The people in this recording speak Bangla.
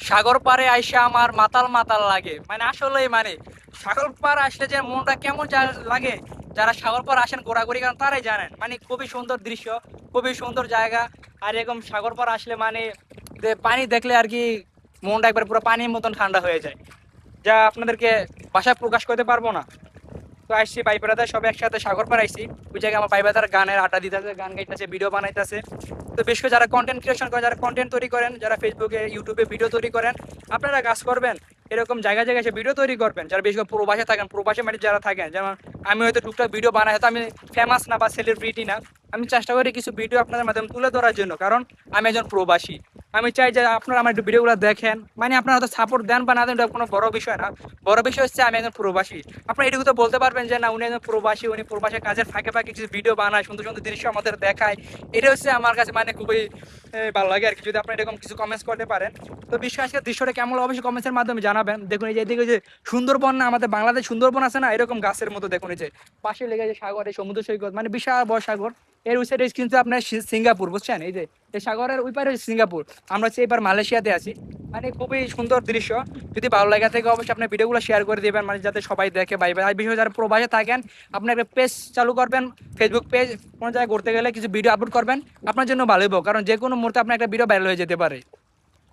সাগর পাড়ে আইসা আমার মাতাল মাতাল লাগে, মানে আসলেই মানে সাগর পাড় আসলে যে মনটা কেমন লাগে, যারা সাগর পাড় আসেন ঘোরাঘুরি করেন তারাই জানেন। মানে খুবই সুন্দর দৃশ্য, খুবই সুন্দর জায়গা। আর এরকম সাগর পাড় আসলে মানে যে পানি দেখলে আর কি মনটা একবার পুরো পানির মতন ঠান্ডা হয়ে যায়, যা আপনাদেরকে ভাষায় প্রকাশ করতে পারবো না। তো আসছি ভাই ব্রাদার সবাই একসাথে সাগর পাড় আইছি। ওই জায়গায় আমার ভাই ব্রাদার গানের আড্ডা দিতেছে, গান গাইতেছে, ভিডিও বানাইতেছে। তো বেশ করে যারা কন্টেন্ট ক্রিয়েশন করেন, যারা কন্টেন্ট তৈরি করেন, যারা ফেসবুকে ইউটিউবে ভিডিও তৈরি করেন, আপনারা কাজ করবেন এরকম জায়গায় জায়গায় এসে ভিডিও তৈরি করবেন। যারা বেশ করে প্রবাসে থাকেন, প্রবাসে মানে যারা থাকেন, যেমন আমি হয়তো টুকটাক ভিডিও বানাই, হয়তো আমি ফেমাস না বা সেলিব্রিটি না, আমি চেষ্টা করি কিছু ভিডিও আপনাদের মাধ্যমে তুলে ধরার জন্য, কারণ আমি একজন প্রবাসী। আমি চাই যে আপনারা আমার একটু ভিডিওগুলো দেখেন, মানে আপনারা হয়তো সাপোর্ট দেন বা না দেন এটা কোনো বড় বিষয় না। বড় বিষয় হচ্ছে আমি একজন প্রবাসী। আপনারা এটুকু তো বলতে পারবেন যে না উনি একজন প্রবাসী, উনি প্রবাসী কাজের ফাঁকে ফাঁকে কিছু ভিডিও বানায়, সুন্দর সুন্দর দৃশ্য আমাদের দেখায়। এটা হচ্ছে আমার কাছে মানে খুবই ভালো লাগে আর কি, যদি আপনারা এরকম কিছু কমেন্টস করতে পারেন। তো বিশ্ব আজকের দৃশ্যটা কেমন হলো অবশ্যই কমেন্টসের মাধ্যমে জানাবেন। দেখুন এই যে এদিকে যে সুন্দরবন, না আমাদের বাংলাদেশ সুন্দরবন আছে না, এরকম গাছের মতো দেখুন এই যে পাশে লেগে যে সাগর, এই সমুদ্র সৈকত, মানে বিশাল বড় সাগর। এর ওই সাইডে কিন্তু আপনার সিঙ্গাপুর, বুঝছেন, এই যে এই সাগরের ওই পারে সিঙ্গাপুর। আমরা হচ্ছে এবার মালয়েশিয়াতে আছি। মানে খুবই সুন্দর দৃশ্য। যদি ভালো লাগে থাকে অবশ্যই আপনি ভিডিওগুলো শেয়ার করে দিবেন, মানে যাতে সবাই দেখে ভাই ভাই। আর বিশেষ করে যারা প্রবাসে থাকেন, আপনি একটা পেজ চালু করবেন, ফেসবুক পেজ। কোনো জায়গায় ঘুরতে গেলে কিছু ভিডিও আপলোড করবেন, আপনার জন্য ভালো হইব, কারণ যে কোনো মুহূর্তে আপনার একটা ভিডিও ভাইরাল হয়ে যেতে পারে।